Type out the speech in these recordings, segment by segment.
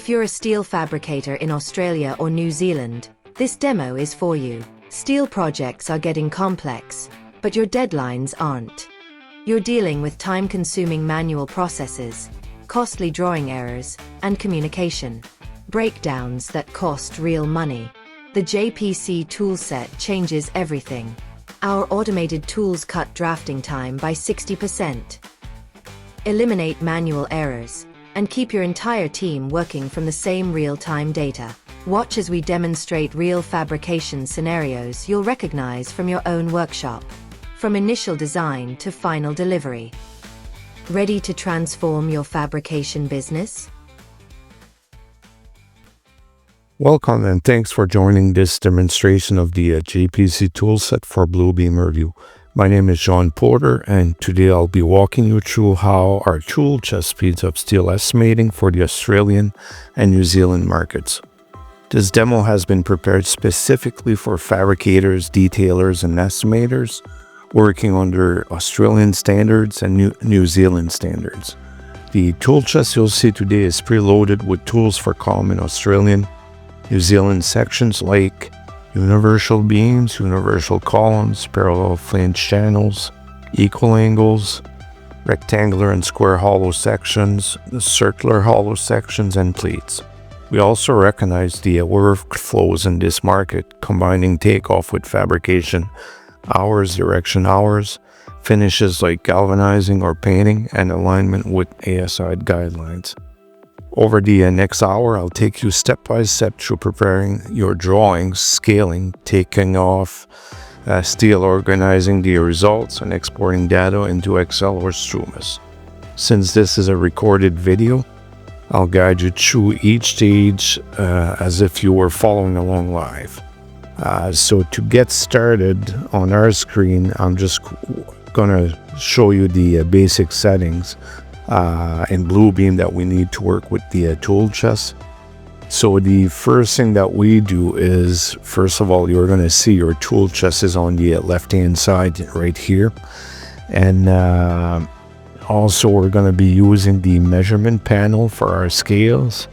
If you're a steel fabricator in Australia or New Zealand, this demo is for you. Steel projects are getting complex, but your deadlines aren't. You're dealing with time-consuming manual processes, costly drawing errors, and communication breakdowns that cost real money. The JPC Toolset changes everything. Our automated tools cut drafting time by 60%. Eliminate manual errors, and keep your entire team working from the same real-time data. Watch as we demonstrate real fabrication scenarios you'll recognize from your own workshop, from initial design to final delivery. Ready to transform your fabrication business? Welcome and thanks for joining this demonstration of the JPC Toolset for Bluebeam Revu. My name is John Porter, and today I'll be walking you through how our tool chest speeds up steel estimating for the Australian and New Zealand markets. This demo has been prepared specifically for fabricators, detailers, and estimators working under Australian standards and New Zealand standards. The tool chest you'll see today is preloaded with tools for common Australian, New Zealand sections like universal beams, universal columns, parallel flange channels, equal angles, rectangular and square hollow sections, circular hollow sections, and pleats. We also recognize the workflows in this market, combining takeoff with fabrication, hours, direction hours, finishes like galvanizing or painting, and alignment with AISC guidelines. Over the next hour, I'll take you step by step through preparing your drawings, scaling, taking off steel, organizing the results, and exporting data into Excel or STRUMIS. Since this is a recorded video, I'll guide you through each stage as if you were following along live. So to get started on our screen, I'm just gonna show you the basic settings in Bluebeam that we need to work with the tool chest. So the first thing that we do is, first of all, you're going to see your tool chest is on the left hand side right here, and also we're going to be using the measurement panel for our scales,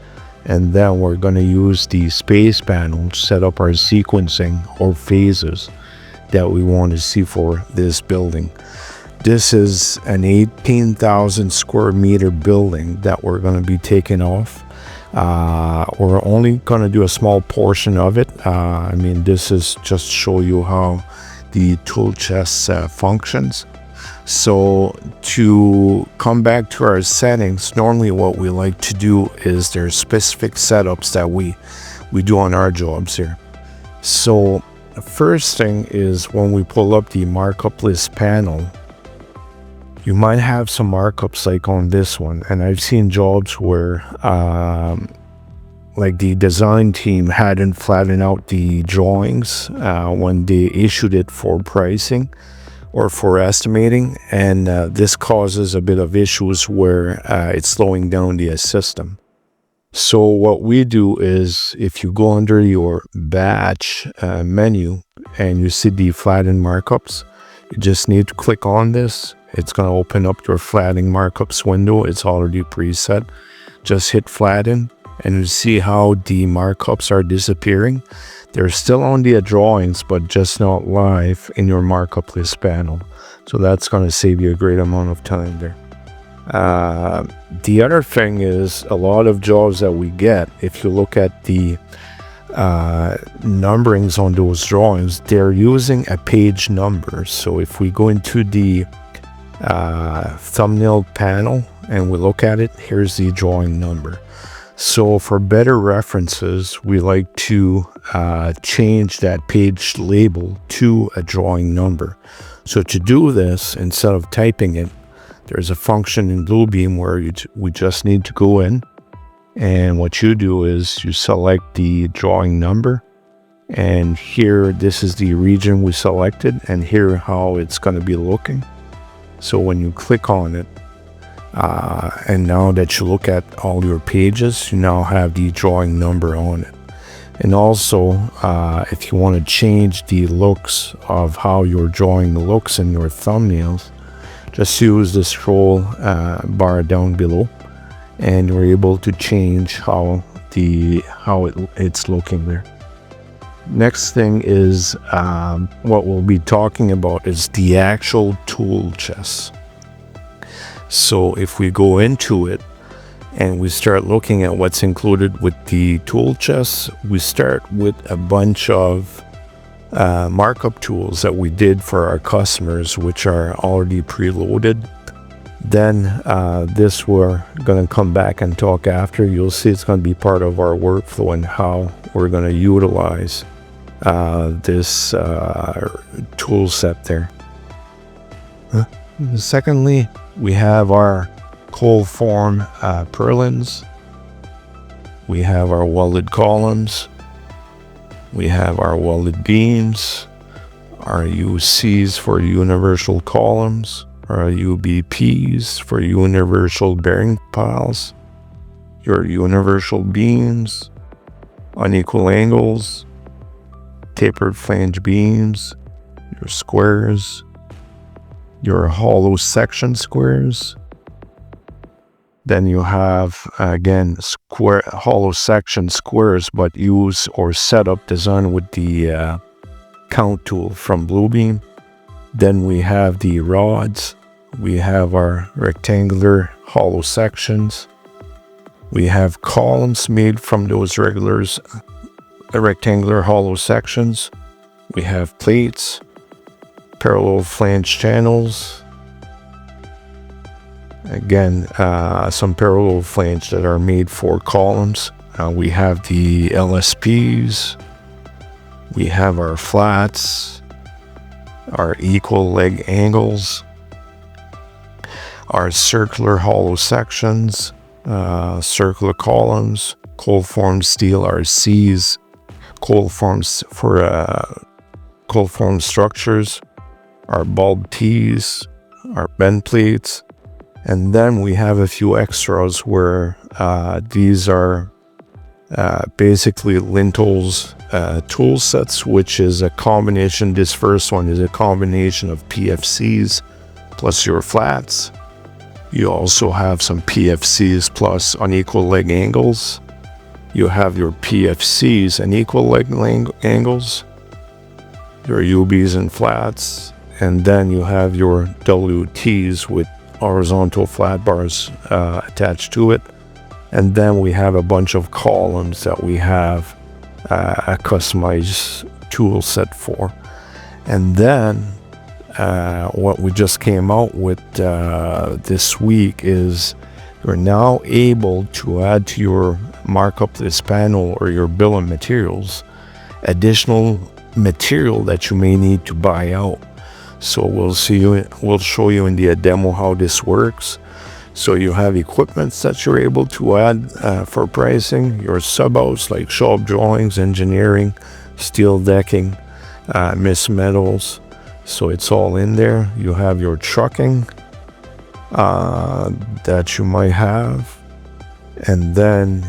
and then we're going to use the space panel to set up our sequencing or phases that we want to see for this building. This is an 18,000 square meter building that we're going to be taking off. We're only going to do a small portion of it. This is just show you how the tool chest functions. So to come back to our settings, normally what we like to do is there's specific setups that we do on our jobs here. So the first thing is when we pull up the markup list panel, you might have some markups like on this one, and I've seen jobs where like the design team hadn't flattened out the drawings when they issued it for pricing or for estimating, and this causes a bit of issues where it's slowing down the system. So what we do is, if you go under your batch menu and you see the flattened markups, you just need to click on this. It's going to open up your flattening markups window. It's already preset. Just hit flatten and you see how the markups are disappearing. They're still on the drawings, but just not live in your markup list panel. So that's going to save you a great amount of time there. The other thing is, a lot of jobs that we get, if you look at the numberings on those drawings, they're using a page number. So if we go into the thumbnail panel and we look at it, here's the drawing number. So for better references, we like to change that page label to a drawing number. So to do this, instead of typing it, there's a function in Bluebeam where we just need to go in, and what you do is you select the drawing number, and here this is the region we selected, and here how it's going to be looking. So when you click on it, and now that you look at all your pages, you now have the drawing number on it. And also, if you want to change the looks of how your drawing looks in your thumbnails, just use the scroll bar down below, and you're able to change how how it's looking there. Next thing is what we'll be talking about is the actual tool chest. So if we go into it and we start looking at what's included with the tool chest, we start with a bunch of markup tools that we did for our customers, which are already preloaded. Then this we're going to come back and talk after. You'll see it's going to be part of our workflow and how we're going to utilize this tool set there. Secondly, we have our cold form purlins. We have our welded columns. We have our welded beams, our UCs for universal columns, our UBPs for universal bearing piles, your universal beams, unequal angles, tapered flange beams, your squares, your hollow section squares. Then you have, again, hollow section squares, but use or setup design with the count tool from Bluebeam. Then we have the rods. We have our rectangular hollow sections. We have columns made from those rectangular hollow sections. We have plates, parallel flange channels. Again, some parallel flange that are made for columns. We have the LSPs. We have our flats, our equal leg angles, our circular hollow sections, circular columns, cold formed steel RCs, cold forms for cold formed structures, our bulb tees, our bend plates. And then we have a few extras where these are basically lintels tool sets, which is a combination. This first one is a combination of PFCs plus your flats. You also have some PFCs plus unequal leg angles. You have your PFCs and equal leg angles, your UBs and flats, and then you have your WTs with horizontal flat bars attached to it. And then we have a bunch of columns that we have a customized tool set for. And then what we just came out with this week is you're now able to add to your markup list panel or your bill of materials additional material that you may need to buy out. So we'll show you in the demo how this works. So you have equipment that you're able to add for pricing, your sub-outs like shop drawings, engineering, steel decking, Misc metals. So it's all in there. You have your trucking that you might have. And then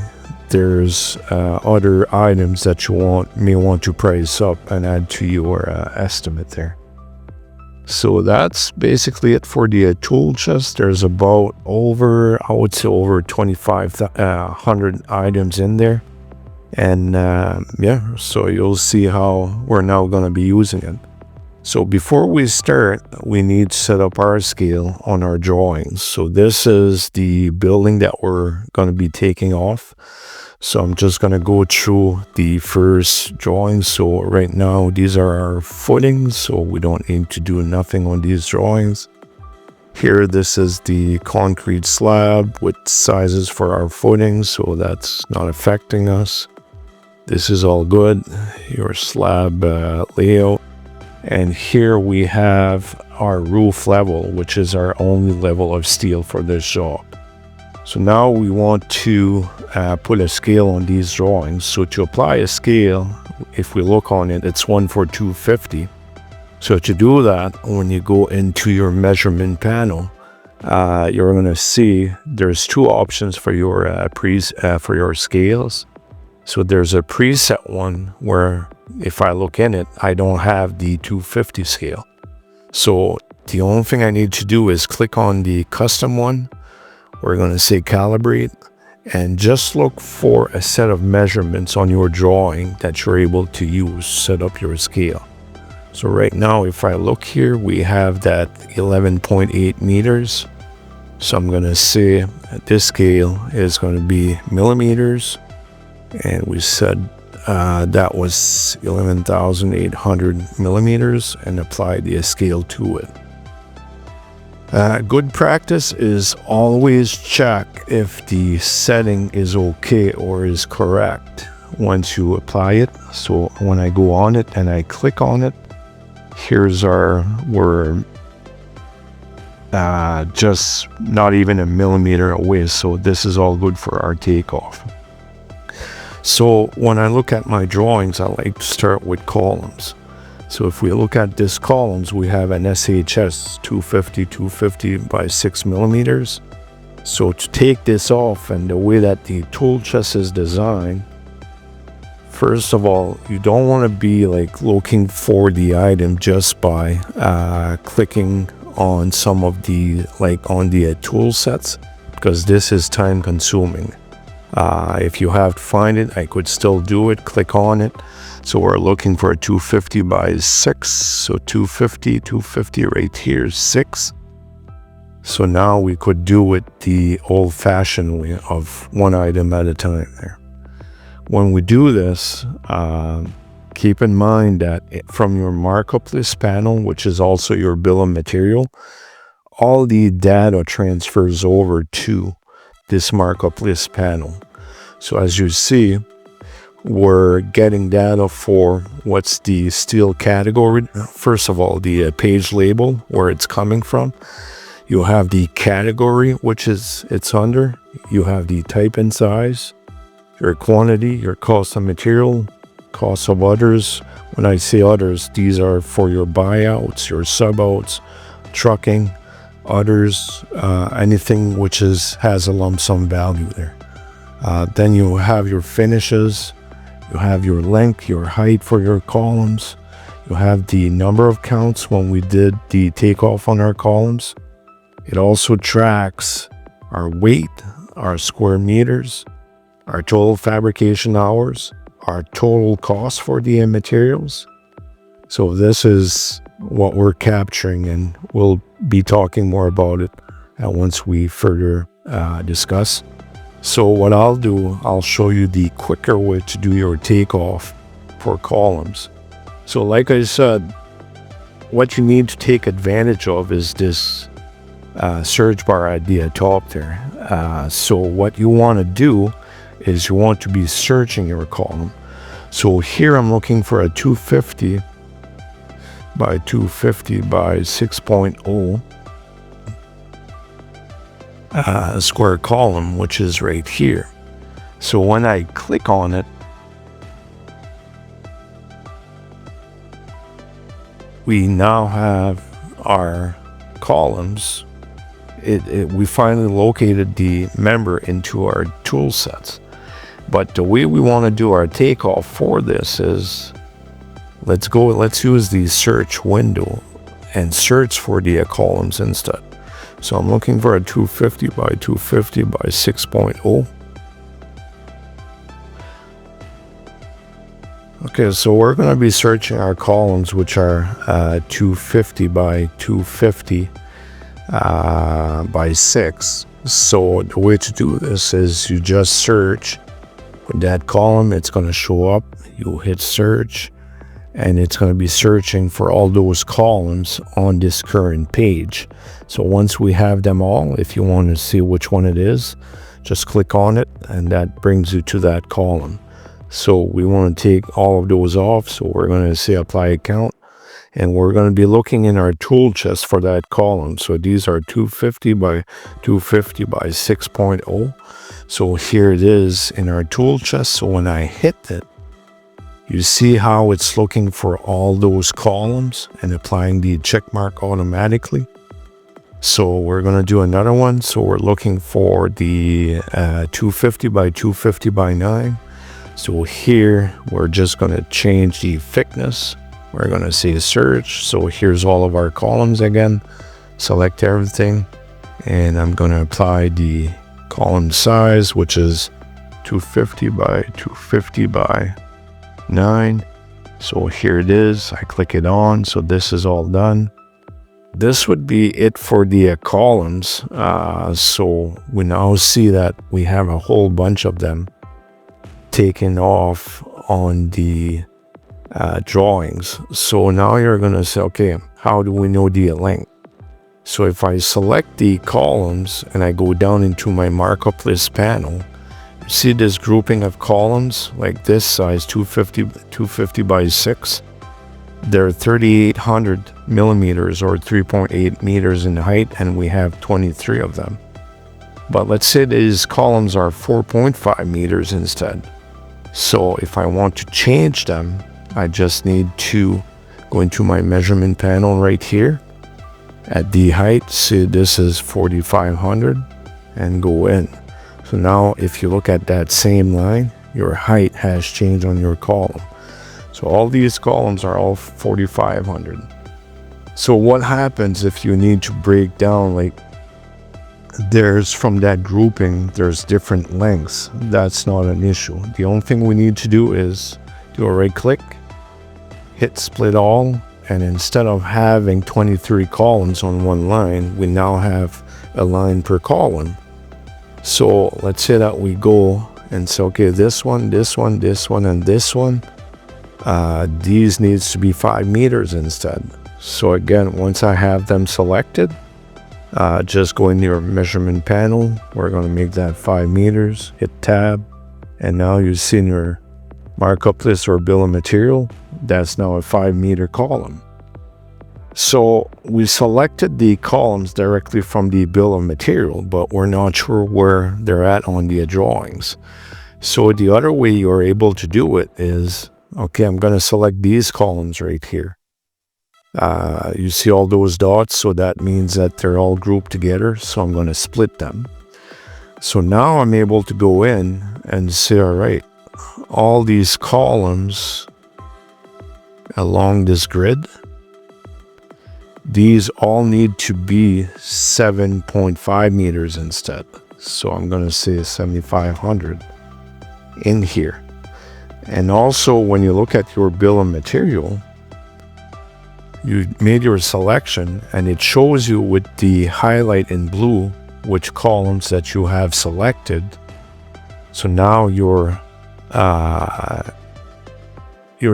there's other items that you may want to price up and add to your estimate there. So that's basically it for the tool chest. There's about over 2,500 items in there. And yeah, so you'll see how we're now going to be using it. So before we start, we need to set up our scale on our drawings. So this is the building that we're going to be taking off. So I'm just going to go through the first drawings. So right now, these are our footings. So we don't need to do nothing on these drawings. Here, this is the concrete slab with sizes for our footings. So that's not affecting us. This is all good. Your slab layout. And here we have our roof level, which is our only level of steel for this job. So now we want to put a scale on these drawings. So to apply a scale, if we look on it, it's 1/4/250. So to do that, when you go into your measurement panel, you're going to see there's two options for your for your scales. So there's a preset one where if I look in it, I don't have the 250 scale. So the only thing I need to do is click on the custom one. We're going to say calibrate, and just look for a set of measurements on your drawing that you're able to use to set up your scale. So right now, if I look here, we have that 11.8 meters. So I'm going to say that this scale is going to be millimeters, and we said that was 11,800 millimeters, and apply the scale to it. Good practice is always check if the setting is okay or is correct once you apply it. So when I go on it and I click on it, we're just not even a millimeter away. So this is all good for our takeoff. So when I look at my drawings, I like to start with columns. So if we look at this columns, we have an SHS 250 by 6 millimeters. So to take this off, and the way that the tool chest is designed, first of all, you don't want to be like looking for the item just by clicking on some of the, like on the tool sets, because this is time consuming. If you have to find it, I could still do it, click on it. So we're looking for a 250 by 6, so 250 right here is 6. So now we could do it the old-fashioned way of one item at a time there. When we do this, keep in mind that from your markup list panel, which is also your bill of material, all the data transfers over to this markup list panel. So as you see, we're getting data for what's the steel category. First of all, the page label, where it's coming from. You have the category, which is it's under. You have the type and size, your quantity, your cost of material, cost of others. When I say others, these are for your buyouts, your subouts, trucking, others, anything which has a lump sum value there. Then you have your finishes. You have your length, your height for your columns. You have the number of counts when we did the takeoff on our columns. It also tracks our weight, our square meters, our total fabrication hours, our total cost for the materials. So this is what we're capturing, and we'll be talking more about it once we further discuss. So what I'll do, I'll show you the quicker way to do your takeoff for columns. So like I said, what you need to take advantage of is this search bar at the top there. So what you want to do is you want to be searching your column. So here I'm looking for a 250 by 6.0 square column, which is right here. So when I click on it, we now have our columns. We finally located the member into our tool sets. But the way we want to do our takeoff for this is, let's use the search window and search for the columns instead. So I'm looking for a 250 by 6.0. Okay, so we're going to be searching our columns, which are 250 by 250 by 6. So the way to do this is you just search with that column. It's going to show up. You hit search, and it's going to be searching for all those columns on this current page. So once we have them all, if you want to see which one it is, just click on it, and that brings you to that column. So we want to take all of those off. So we're going to say apply account, and we're going to be looking in our tool chest for that column. So these are 250 by 6.0. So here it is in our tool chest. So when I hit it, you see how it's looking for all those columns and applying the check mark automatically. So we're going to do another one. So we're looking for the 250 by 250 by 9. So here we're just going to change the thickness. We're going to say search. So here's all of our columns again. Select everything, and I'm going to apply the column size, which is 250 by 250 by 9. So here it is. I click it on. So this is all done. This would be it for the columns. So we now see that we have a whole bunch of them taken off on the drawings. So now you're going to say, okay, how do we know the length? So if I select the columns and I go down into my markup list panel, see this grouping of columns like this size 250 by 6. They're 3,800 millimeters or 3.8 meters in height, and we have 23 of them. But let's say these columns are 4.5 meters instead. So if I want to change them, I just need to go into my measurement panel right here at the height. See, this is 4,500 and go in. So now if you look at that same line, your height has changed on your column. So all these columns are all 4,500. So what happens if you need to break down, like there's from that grouping, there's different lengths. That's not an issue. The only thing we need to do is do a right click, hit split all, and instead of having 23 columns on one line, we now have a line per column. So let's say that we go and say, okay, this one, this one, this one, and this one. These needs to be 5 meters instead. So again, once I have them selected, just go in your measurement panel. We're going to make that 5 meters, hit tab, and now you see in your markup list or bill of material, that's now a 5 meter column. So we selected the columns directly from the bill of material, but we're not sure where they're at on the drawings. So the other way you're able to do it is, okay, I'm going to select these columns right here. You see all those dots, so that means that they're all grouped together. So I'm going to split them. So now I'm able to go in and say, all right, all these columns along this grid, these all need to be 7.5 meters instead. So I'm going to say 7,500 in here. And also when you look at your bill of material, you made your selection and it shows you with the highlight in blue which columns that you have selected. So now you're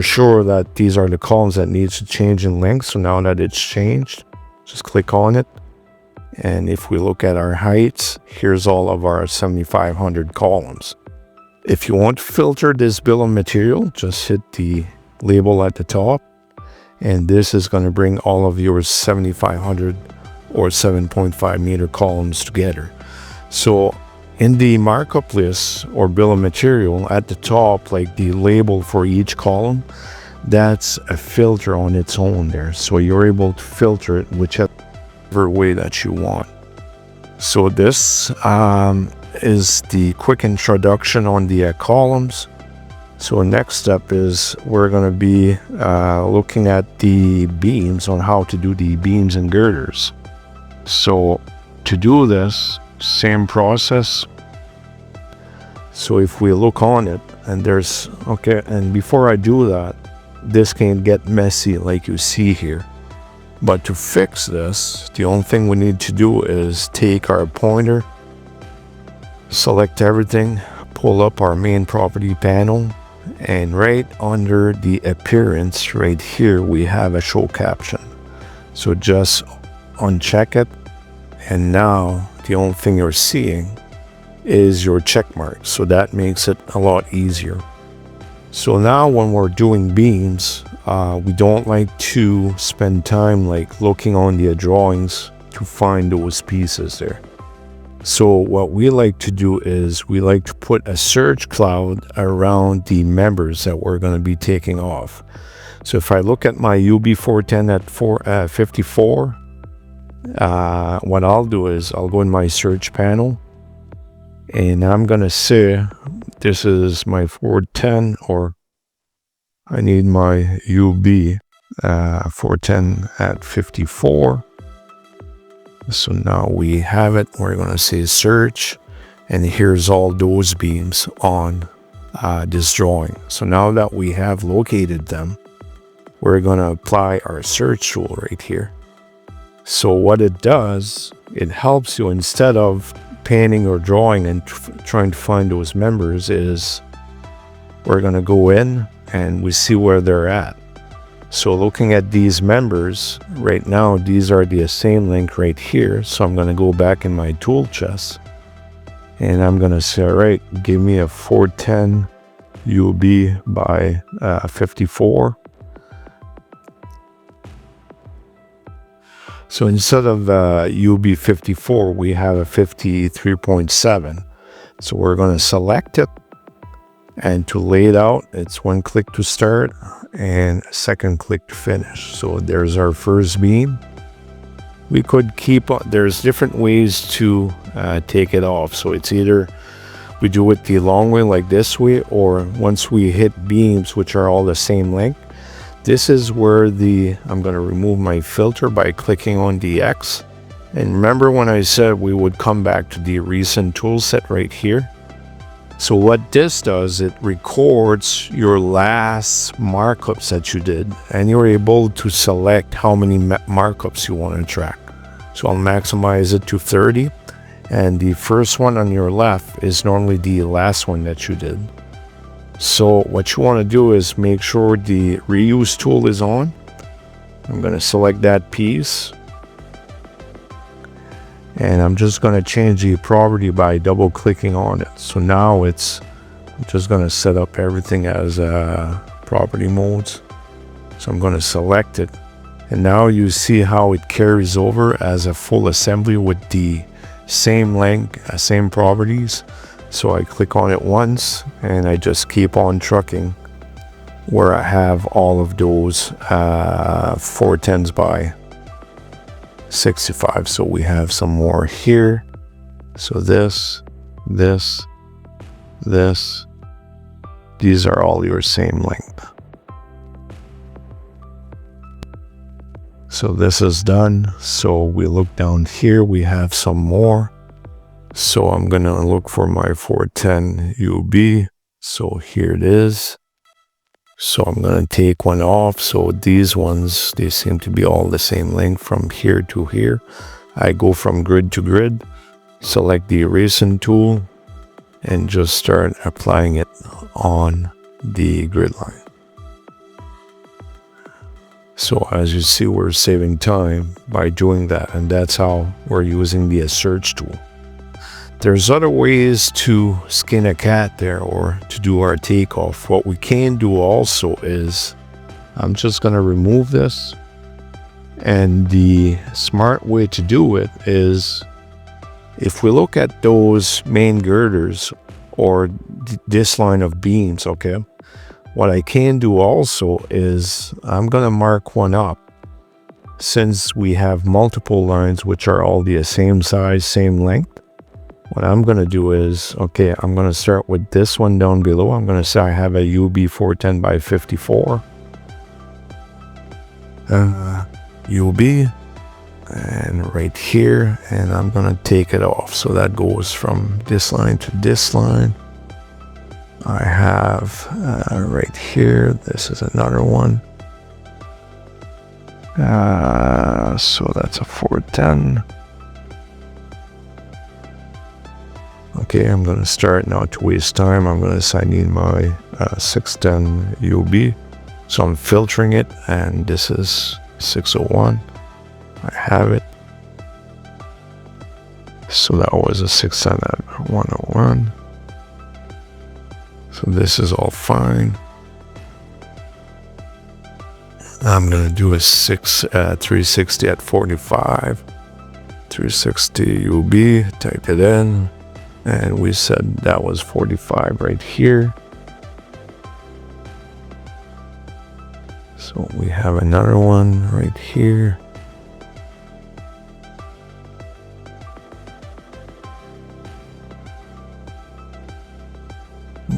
sure that these are the columns that needs to change in length. So now that it's changed, just click on it. And if we look at our heights, here's all of our 7,500 columns. If you want to filter this bill of material, just hit the label at the top. And this is going to bring all of your 7,500 or 7.5 meter columns together. So in the markup list or bill of material at the top, like the label for each column, that's a filter on its own there. So you're able to filter it whichever way that you want. So this is the quick introduction on the columns. So next step is we're going to be looking at the beams, on how to do the beams and girders. So to do this, same process. So if we look on it and there's, okay, and before I do that, this can get messy like you see here. But to fix this, the only thing we need to do is take our pointer, select everything, pull up our main property panel, and right under the appearance right here, we have a show caption. So just uncheck it. And now the only thing you're seeing is your check mark. So that makes it a lot easier. So now when we're doing beams, we don't like to spend time like looking on the drawings to find those pieces there. So what we like to do is we like to put a surge cloud around the members that we're going to be taking off. So if I look at my UB410 at 54, what I'll do is I'll go in my search panel and I'm going to say this is my 410, or I need my UB 410 at 54. So now we have it. We're going to say search, And here's all those beams on this drawing. So now that we have located them, we're going to apply our search tool right here. So what it does, it helps you, instead of painting or drawing and trying to find those members, is we're going to go in and we see where they're at. So looking at these members right now, these are the same length right here. So I'm going to go back in my tool chest and I'm going to say, all right, give me a 410 UB by 54. So instead of UB 54, we have a 53.7. So we're going to select it, and to lay it out, it's one click to start and a second click to finish. So there's our first beam. We could keep on, there's different ways to take it off. So it's either we do it the long way like this way, or once we hit beams which are all the same length, this is where I'm going to remove my filter by clicking on the X. And remember when I said we would come back to the recent tool set right here? So what this does, it records your last markups that you did, and you're able to select how many markups you want to track. So I'll maximize it to 30, and the first one on your left is normally the last one that you did. So what you want to do is make sure the reuse tool is on. I'm going to select that piece, and I'm just going to change the property by double clicking on it. So now I'm just going to set up everything as property modes. So I'm going to select it, and now you see how it carries over as a full assembly with the same length, same properties. So I click on it once and I just keep on trucking where I have all of those 410s by 65. So we have some more here. So this, these are all your same length. So this is done. So we look down here, we have some more. So I'm gonna look for my 410 UB. So here it is. So I'm gonna take one off. So these ones, they seem to be all the same length from here to here. I go from grid to grid, select the erasing tool, and just start applying it on the grid line. So as you see, we're saving time by doing that, and that's how we're using the search tool. There's other ways to skin a cat there, or to do our takeoff. What we can do also is, I'm just going to remove this, and the smart way to do it is, if we look at those main girders or this line of beams, okay, what I can do also is I'm going to mark one up. Since we have multiple lines which are all the same size, same length, what I'm going to do is, okay, I'm going to start with this one down below. I'm going to say I have a UB 410 by 54. UB, and right here, and I'm going to take it off. So that goes from this line to this line. I have right here, this is another one. So that's a 410. Okay, I'm going to start now to waste time. I'm going to assign in my 610 UB. So I'm filtering it, and this is 601. I have it. So that was a 610 at 101. So this is all fine. I'm going to do a 360 at 45. 360 UB, type it in. And we said that was 45 right here. So we have another one right here.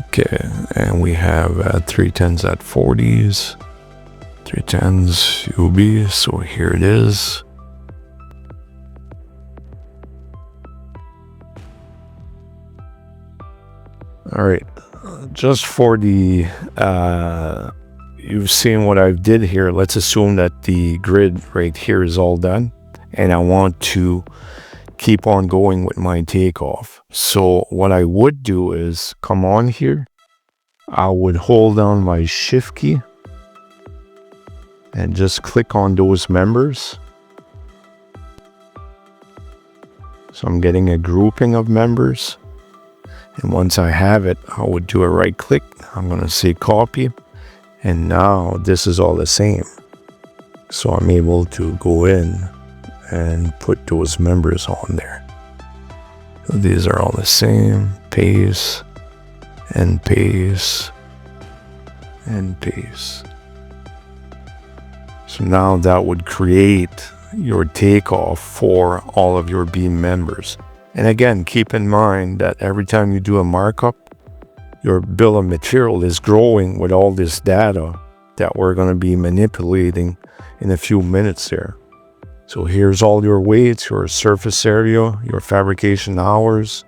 Okay, and we have 310s at 40s. 310s UB, so here it is. All right, just for the you've seen what I did here. Let's assume that the grid right here is all done, and I want to keep on going with my takeoff. So what I would do is come on here, I would hold down my shift key and just click on those members. So I'm getting a grouping of members. And once I have it, I would do a right click. I'm going to say copy. And now this is all the same. So I'm able to go in and put those members on there. So these are all the same. Paste and paste and paste. So now that would create your takeoff for all of your beam members. And again, keep in mind that every time you do a markup, your bill of material is growing with all this data that we're going to be manipulating in a few minutes there. So here's all your weights, your surface area, your fabrication hours,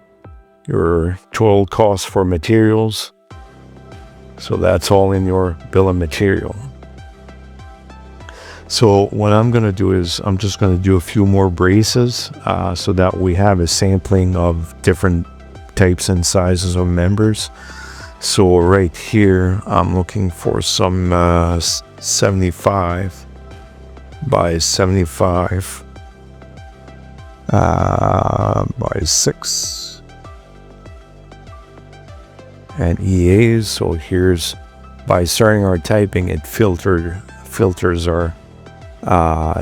your total cost for materials. So that's all in your bill of material. So what I'm going to do is I'm just going to do a few more braces so that we have a sampling of different types and sizes of members. So right here, I'm looking for some 75 by 75 by 6 and EAs. So here's, by starting our typing, it filters our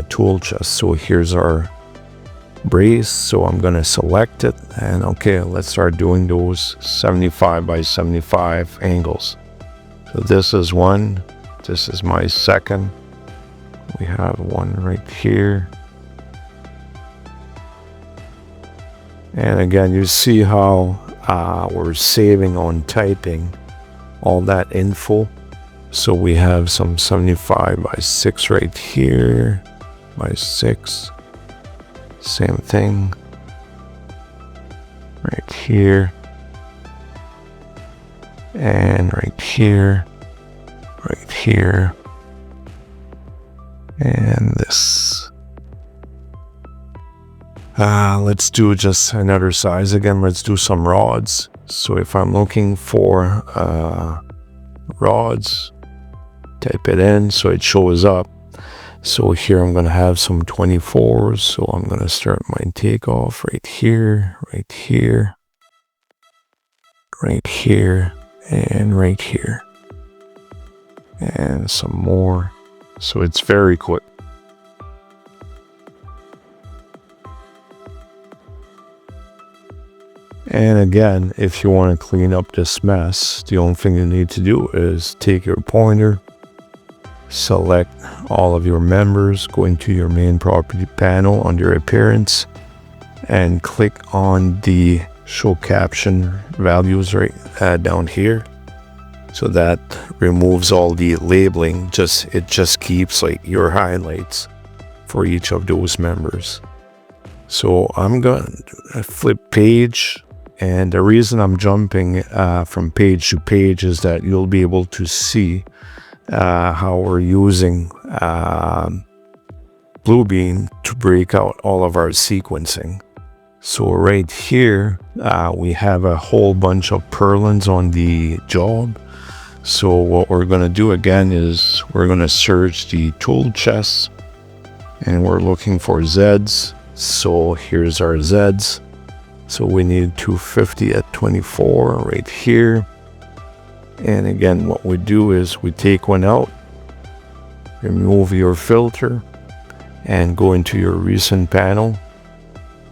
tool chest. So here's our brace. So I'm going to select it and okay, let's start doing those 75 by 75 angles. So this is one, this is my second. We have one right here. And again, you see how we're saving on typing all that info. So we have some 75 by 6 right here, by 6, same thing, right here, and right here, right here, and this. Let's do just another size again. Let's do some rods. So if I'm looking for rods, type it in so it shows up. So here I'm going to have some 24s. So I'm going to start my takeoff right here, right here, right here, and right here. And some more. So it's very quick. And again, if you want to clean up this mess, the only thing you need to do is take your pointer, select all of your members, go into your main property panel under appearance, and click on the show caption values right down here. So that removes all the labeling. It just keeps like your highlights for each of those members. So I'm going to flip page. And the reason I'm jumping from page to page is that you'll be able to see how we're using Bluebeam to break out all of our sequencing. So right here, we have a whole bunch of purlins on the job. So what we're going to do again is we're going to search the tool chest and we're looking for Zs. So here's our Zs. So we need 250 at 24 right here. And again, what we do is we take one out, remove your filter, and go into your recent panel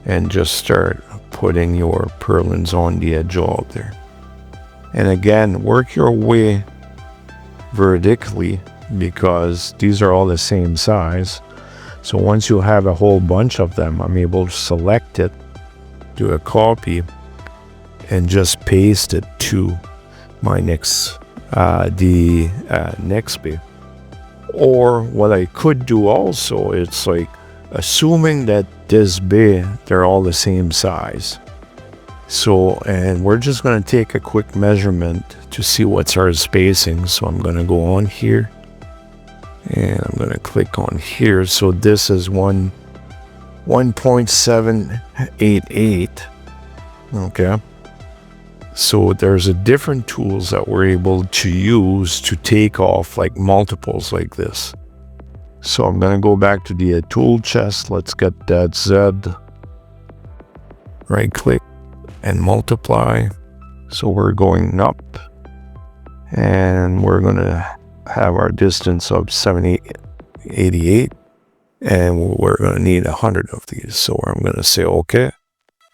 and just start putting your purlins on the job there. And again, work your way vertically because these are all the same size. So once you have a whole bunch of them, I'm able to select it, do a copy, and just paste it to my next next bay. Or what I could do also, it's like assuming that this bay, they're all the same size. So, and we're just going to take a quick measurement to see what's our spacing. So I'm going to go on here and I'm going to click on here. So this is 1.788. Okay. So there's a different tools that we're able to use to take off like multiples like this. So I'm going to go back to the tool chest. Let's get that Z. Right click and multiply. So we're going up and we're going to have our distance of 788 and we're going to need 100 of these. So I'm going to say okay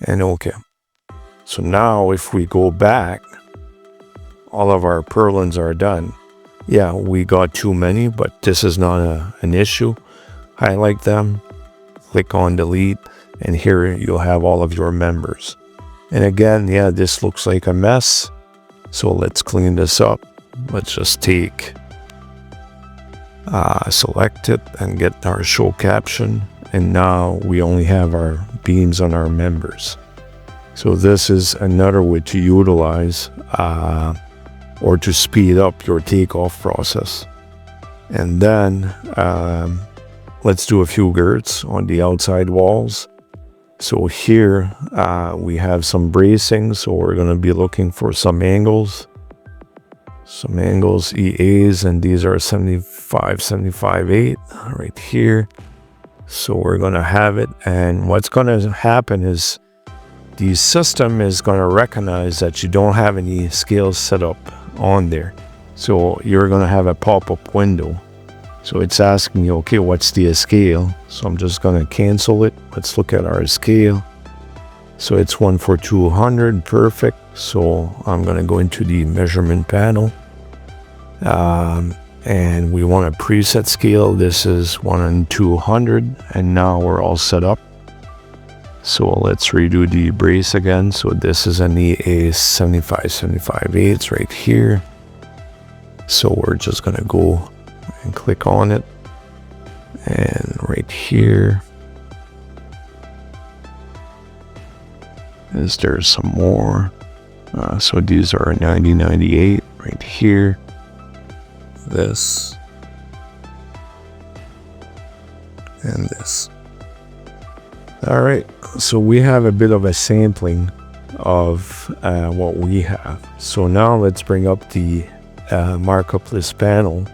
and okay. So now if we go back, all of our purlins are done. Yeah, we got too many, but this is not an issue. Highlight them, click on delete, and here you'll have all of your members. And again, yeah, this looks like a mess. So let's clean this up. Let's just take, select it and get our show caption. And now we only have our beams on our members. So this is another way to utilize or to speed up your takeoff process. And then let's do a few girts on the outside walls. So here we have some bracing, so we're going to be looking for some angles EAs, and these are 75.8 right here. So we're going to have it, and what's going to happen is the system is going to recognize that you don't have any scales set up on there. So you're going to have a pop-up window. So it's asking you, okay, what's the scale? So I'm just going to cancel it. Let's look at our scale. So it's 1/200, perfect. So I'm going to go into the measurement panel. And we want a preset scale. This is 1/200. And now we're all set up. So let's redo the brace again. So this is an EA 75.8 right here. So we're just going to go and click on it, and right here is there's some more. So these are 90.98 right here, this and this. All right, so we have a bit of a sampling of what we have. So now let's bring up the markup list panel.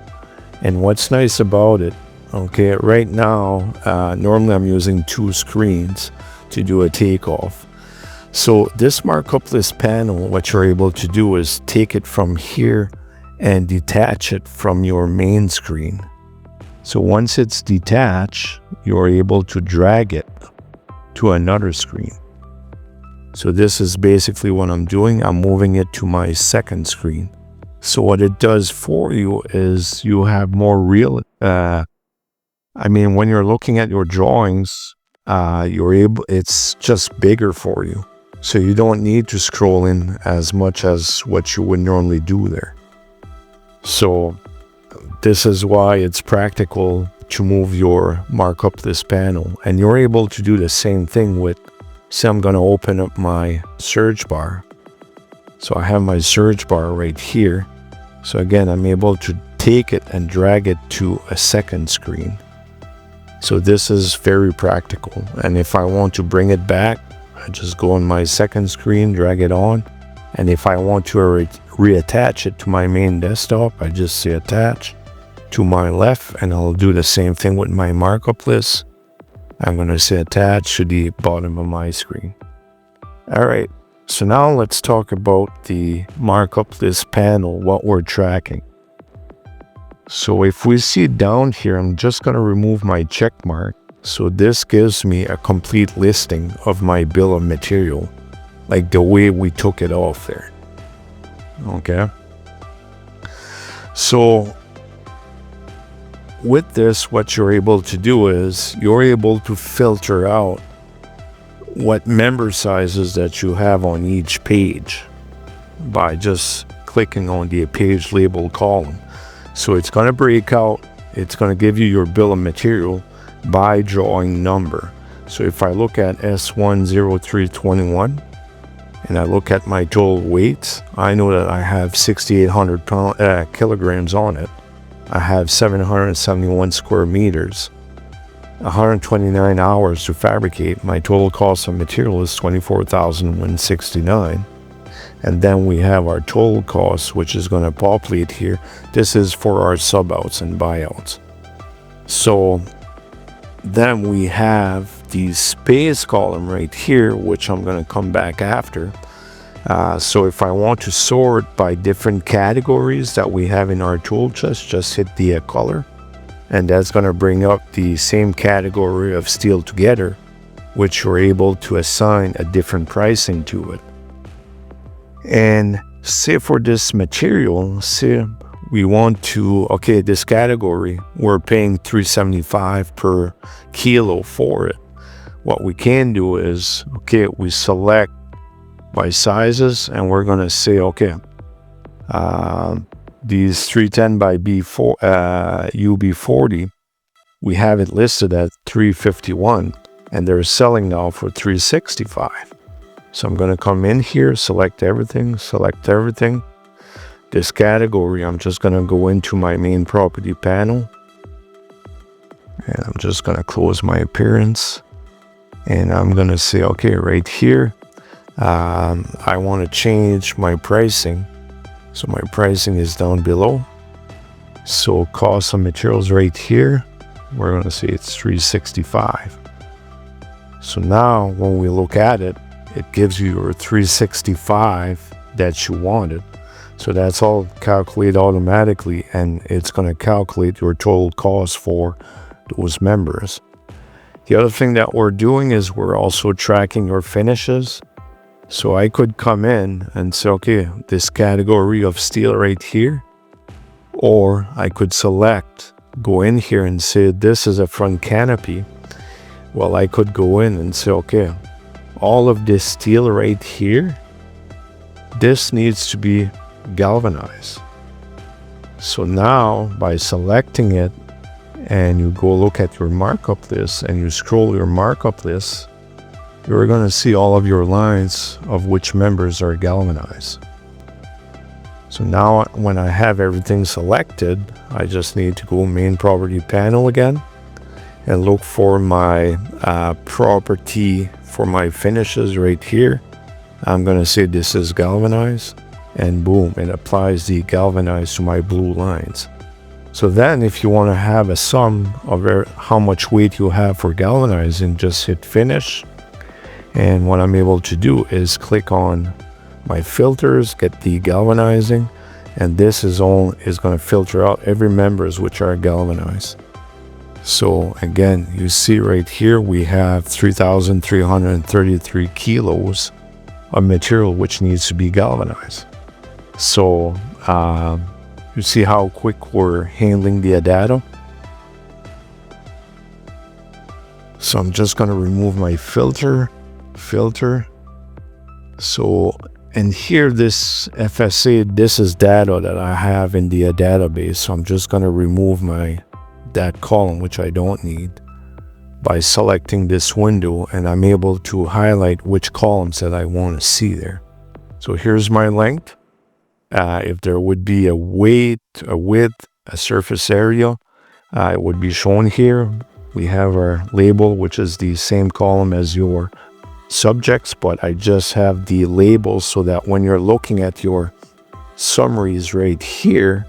And what's nice about it, okay, right now, normally I'm using 2 screens to do a takeoff. So this markup list panel, what you're able to do is take it from here and detach it from your main screen. So once it's detached, you're able to drag it to another screen. So this is basically what I'm doing. I'm moving it to my second screen. So what it does for you is you have more real, when you're looking at your drawings, it's just bigger for you. So you don't need to scroll in as much as what you would normally do there. So this is why it's practical to move your markup list panel. And you're able to do the same thing with, say I'm going to open up my search bar. So I have my search bar right here. So again, I'm able to take it and drag it to a second screen. So this is very practical. And if I want to bring it back, I just go on my second screen, drag it on. And if I want to reattach it to my main desktop, I just say attach to my left, and I'll do the same thing with my markup list. I'm going to say attach to the bottom of my screen. All right. So now let's talk about the markup list panel, what we're tracking. So if we see down here, I'm just going to remove my check mark. So this gives me a complete listing of my bill of material, like the way we took it off there. Okay. So with this, what you're able to do is you're able to filter out what member sizes that you have on each page by just clicking on the page label column. So it's going to break out, it's going to give you your bill of material by drawing number. So if I look at S10321 and I look at my total weights, I know that I have 6,800 kilograms on it. I have 771 square meters, 129 hours to fabricate. My total cost of material is $24,169. And then we have our total cost, which is going to populate here. This is for our sub-outs and buyouts. So then we have the space column right here, which I'm going to come back after. So if I want to sort by different categories that we have in our tool chest, just hit the color, and that's going to bring up the same category of steel together, which you're able to assign a different pricing to it. And say for this material, say we want to, okay, this category, we're paying $375 per kilo for it. What we can do is, okay, we select by sizes, and we're going to say, okay, these 310 by UB40, we have it listed at $351, and they're selling now for $365. So I'm going to come in here, select everything. This category, I'm just going to go into my main property panel, and I'm just going to close my appearance, and I'm going to say, okay, right here, I want to change my pricing. So my pricing is down below. So cost of materials right here, we're going to say it's $365. So now when we look at it, it gives you your $365 that you wanted. So that's all calculated automatically, and it's going to calculate your total cost for those members. The other thing that we're doing is we're also tracking your finishes. So I could come in and say, okay, this category of steel right here, or I could select, go in here and say, this is a front canopy. Well, I could go in and say, okay, all of this steel right here, this needs to be galvanized. So now by selecting it, and you go look at your markup list, and you scroll your markup list, you're going to see all of your lines of which members are galvanized. So now when I have everything selected, I just need to go main property panel again and look for my property for my finishes right here. I'm going to say this is galvanized, and boom, it applies the galvanized to my blue lines. So then if you want to have a sum of how much weight you have for galvanizing, just hit finish. And what I'm able to do is click on my filters, get the galvanizing, and this is going to filter out every members which are galvanized. So again, you see right here, we have 3,333 kilos of material which needs to be galvanized. So you see how quick we're handling the data. So I'm just going to remove my filter. So, and here this FSA, this is data that I have in the database. So I'm just going to remove that column, which I don't need, by selecting this window, and I'm able to highlight which columns that I want to see there. So here's my length. If there would be a weight, a width, a surface area, it would be shown here. We have our label, which is the same column as your subjects, but I just have the labels so that when you're looking at your summaries right here,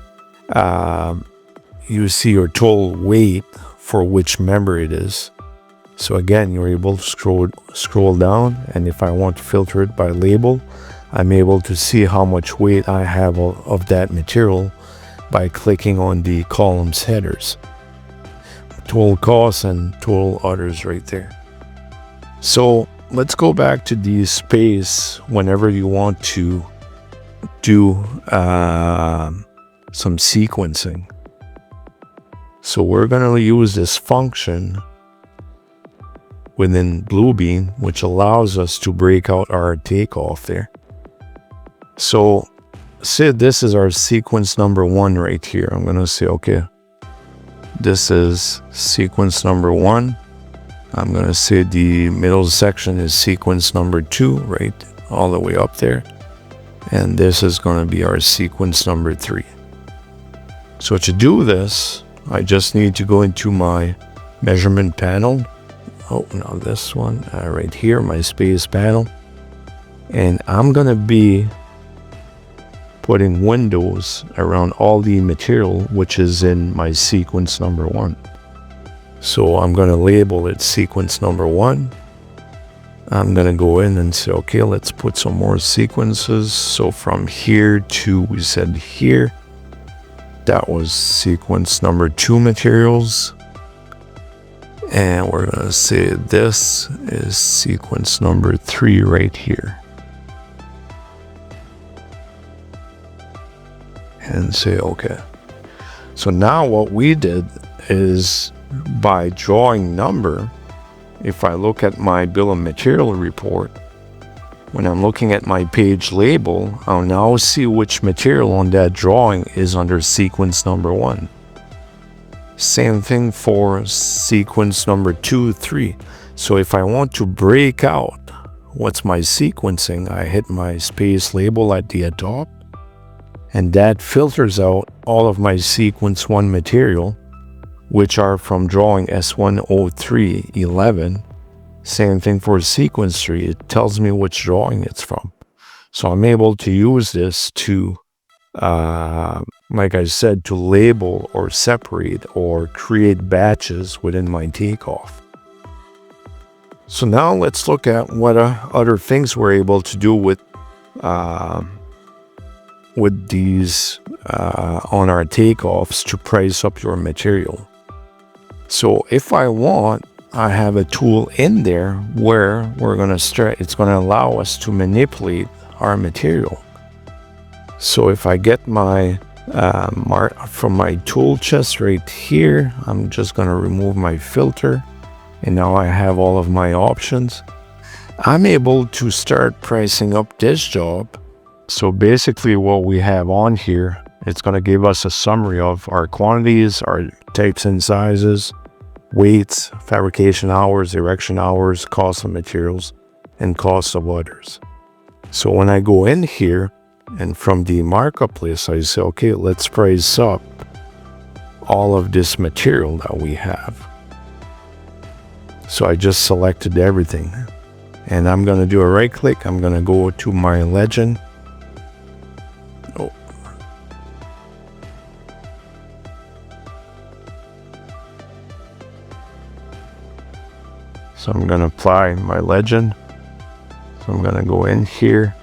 you see your total weight for which member it is. So again, you're able to scroll down, and if I want to filter it by label, I'm able to see how much weight I have of that material by clicking on the columns headers. Total costs and total others right there. So let's go back to the space whenever you want to do some sequencing. So we're going to use this function within Bluebeam, which allows us to break out our takeoff there. So say this is our sequence number 1 right here. I'm going to say, okay, this is sequence number 1. I'm going to say the middle section is sequence number 2, right? all the way up there. And this is going to be our sequence number 3. So to do this, I just need to go into my measurement panel. Oh, now this one right here, my space panel. And I'm going to be putting windows around all the material which is in my sequence number 1. So I'm going to label it sequence number 1. I'm going to go in and say, okay, let's put some more sequences. So from here to, we said here, that was sequence number 2 materials. And we're going to say this is sequence number 3 right here. And say, okay. So now what we did is by drawing number, if I look at my bill of material report, when I'm looking at my page label, I'll now see which material on that drawing is under sequence number 1. Same thing for sequence number 2, 3. So if I want to break out what's my sequencing, I hit my space label at the top, and that filters out all of my sequence 1 material, which are from drawing S10311. Same thing for sequence 3. It tells me which drawing it's from. So I'm able to use this to, like I said, to label or separate or create batches within my takeoff. So now let's look at what other things we're able to do with these on our takeoffs to price up your material. So if I want, I have a tool in there where we're going to start. It's going to allow us to manipulate our material. So if I get my mark from my tool chest right here, I'm just going to remove my filter, and now I have all of my options. I'm able to start pricing up this job. So basically what we have on here, it's going to give us a summary of our quantities, our types and sizes, weights, fabrication hours, erection hours, cost of materials, and cost of others. So when I go in here and from the markup list, I say, okay, let's price up all of this material that we have. So I just selected everything, and I'm going to do a right click. I'm going to go to my legend. So I'm going to apply my legend. So I'm going to go in here